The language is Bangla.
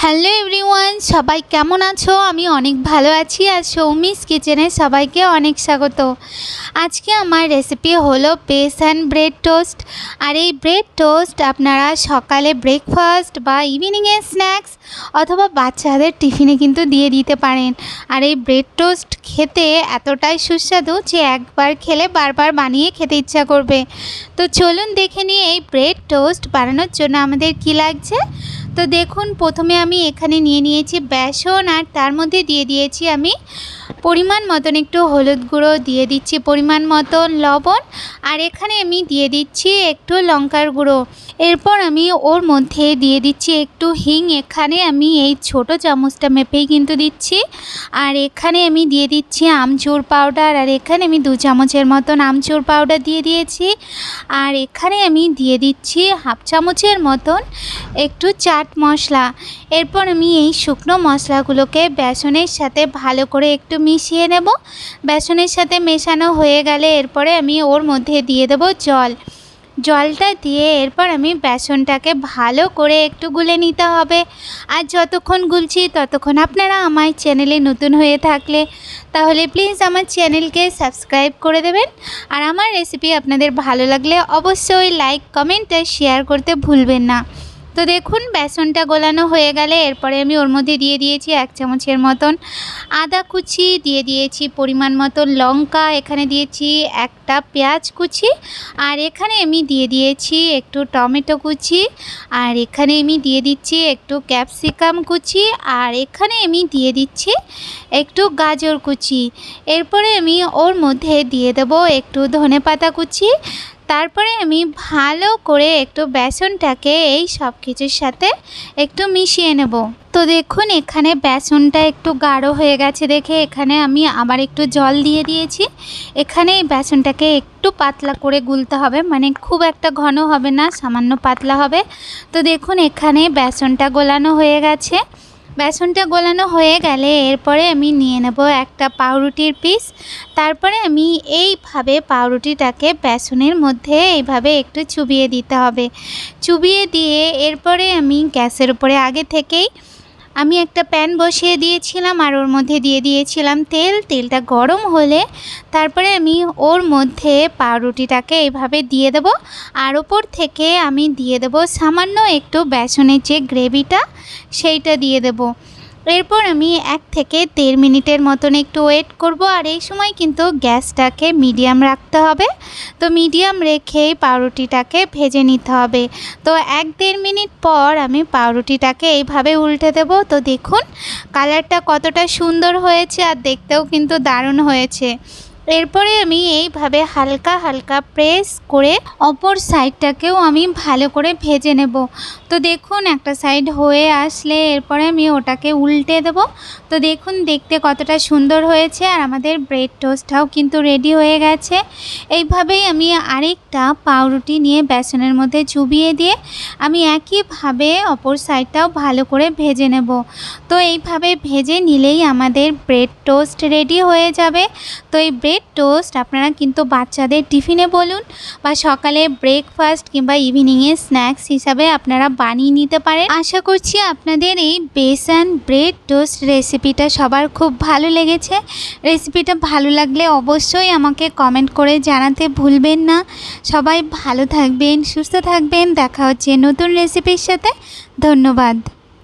হ্যালো এভরিওয়ান, সবাই কেমন আছো? আমি অনেক ভালো আছি। আর সৌমিস কিচেনে সবাইকে অনেক স্বাগত। আজকে আমার রেসিপি হলো বেসন ব্রেড টোস্ট। আর এই ব্রেড টোস্ট আপনারা সকালে ব্রেকফাস্ট বা ইভিনিংয়ে স্ন্যাক্স অথবা বাচ্চাদের টিফিনে কিন্তু দিয়ে দিতে পারেন। আর এই ব্রেড টোস্ট খেতে এতটাই সুস্বাদু যে একবার খেলে বারবার বানিয়ে খেতে ইচ্ছা করবে। তো চলুন দেখে নিই এই ব্রেড টোস্ট বানানোর জন্য আমাদের কী লাগছে। তো দেখুন, প্রথমে আমি এখানে নিয়ে নিয়েছি বেসন, আর তার মধ্যে দিয়ে দিয়েছি আমি পরিমাণ মতন একটু হলুদ গুঁড়ো, দিয়ে দিচ্ছি পরিমাণ মতন লবণ, আর এখানে আমি দিয়ে দিচ্ছি একটু লঙ্কার গুঁড়ো। এরপর আমি ওর মধ্যে দিয়ে দিচ্ছি একটু হিং। এখানে আমি এই ছোট চামচটা মেপেই কিন্তু দিচ্ছি। আর এখানে আমি দিয়ে দিচ্ছি আমচুর পাউডার, আর এখানে আমি 2 চামচের মতন আমচুর পাউডার দিয়ে দিয়েছি। আর এখানে আমি দিয়ে দিচ্ছি হাফ চামচের মতন একটু চাট মশলা। এরপর আমি এই শুকনো মশলাগুলোকে বেসনের সাথে ভালো করে একটু মিশিয়ে নেব। বেসনের সাথে মেশানো হয়ে গেলে এরপরে আমি ওর মধ্যে দিয়ে দেব জলটা দিয়ে এরপর আমি বেসনটাকে ভালো করে একটু গুলে নিতে হবে। আর যতক্ষণ গুলছি ততক্ষণ আপনারা আমার চ্যানেলে নতুন হয়ে থাকলে তাহলে প্লিজ আমার চ্যানেলকে সাবস্ক্রাইব করে দেবেন। আর আমার রেসিপি আপনাদের ভালো লাগলে অবশ্যই লাইক, কমেন্ট আর শেয়ার করতে ভুলবেন না। তো দেখুন, বেসনটা গোলানো হয়ে গেলে এরপরে আমি ওর মধ্যে দিয়ে দিয়েছি 1 চামচের মতন আদা কুচি, দিয়ে দিয়েছি পরিমাণ মতন লঙ্কা, এখানে দিয়েছি একটা পেঁয়াজ কুচি, আর এখানে আমি দিয়ে দিয়েছি একটু টমেটো কুচি, আর এখানে আমি দিয়ে দিচ্ছি একটু ক্যাপসিকাম কুচি, আর এখানে আমি দিয়ে দিচ্ছি একটু গাজর কুচি। এরপরে আমি ওর মধ্যে দিয়ে দেব একটু ধনেপাতা কুচি। তারপরে আমি ভালো করে একটু বেসনটাকে এই সব কিছুর সাথে একটু মিশিয়ে নেব। তো দেখুন, এখানে বেসনটা একটু গাঢ় হয়ে গেছে দেখে এখানে আমি আবার একটু জল দিয়ে দিয়েছি। এখানে এই বেসনটাকে একটু পাতলা করে গুলতে হবে, মানে খুব একটা ঘন হবে না, সামান্য পাতলা হবে। তো দেখুন, এখানে বেসনটা গোলানো হয়ে গেছে। বেসনটা গোলানো হয়ে গেলে এরপরে আমি নিয়ে নেব একটা পাউরুটির পিস। তারপরে আমি এইভাবে পাউরুটিটাকে বেসনের মধ্যে এইভাবে একটু চুবিয়ে দিতে হবে। চুবিয়ে দিয়ে এরপরে আমি গ্যাসের উপরে আগে থেকেই আমি একটা প্যান বসিয়ে দিয়েছিলাম, আর ওর মধ্যে দিয়ে দিয়েছিলাম তেলটা গরম হলে তারপরে আমি ওর মধ্যে পাউরুটিটাকে এইভাবে দিয়ে দেব। আর ওপর থেকে আমি দিয়ে দেব সামান্য একটু বেসনের যে গ্রেভিটা সেইটা দিয়ে দেব। এরপর আমি 1 থেকে 1.5 মিনিটের মতন একটু ওয়েট করব। আর এই সময় কিন্তু গ্যাসটাকে মিডিয়াম রাখতে হবে। তো মিডিয়াম রেখেই পাউরুটিটাকে ভেজে নিতে হবে। তো 1-1.5 মিনিট পর আমি পাউরুটিটাকে এইভাবে উল্টে দেব। তো দেখুন কালারটা কতটা সুন্দর হয়েছে, আর দেখতেও কিন্তু দারুণ হয়েছে। এরপরে আমি এইভাবে হালকা হালকা প্রেস করে অপর সাইডটাকেও আমি ভালো করে ভেজে নেব। তো দেখুন একটা সাইড হয়ে আসলে এরপরে আমি ওটাকে উল্টে দেব। তো দেখুন দেখতে কতটা সুন্দর হয়েছে, আর আমাদের ব্রেড টোস্টটাও কিন্তু রেডি হয়ে গেছে। এইভাবেই আমি আরেকটা পাউরুটি নিয়ে বেসনের মধ্যে চুবিয়ে দিয়ে আমি একইভাবে অপর সাইডটাও ভালো করে ভেজে নেব। তো এইভাবে ভেজে নিলেই আমাদের ব্রেড টোস্ট রেডি হয়ে যাবে। তো এই ব্রেড টোস্ট আপনারা কিন্তু বাচ্চাদের টিফিনে বলুন বা সকালে ব্রেকফাস্ট কিংবা ইভিনিংয়ে স্ন্যাক্স হিসাবে আপনারা বানিয়ে নিতে পারেন। আশা করছি আপনাদের এই বেসন ব্রেড টোস্ট রেসিপিটা সবার খুব ভালো লেগেছে। রেসিপিটা ভালো লাগলে অবশ্যই আমাকে কমেন্ট করে জানাতে ভুলবেন না। সবাই ভালো থাকবেন, সুস্থ থাকবেন। দেখা হচ্ছে নতুন রেসিপির সাথে। ধন্যবাদ।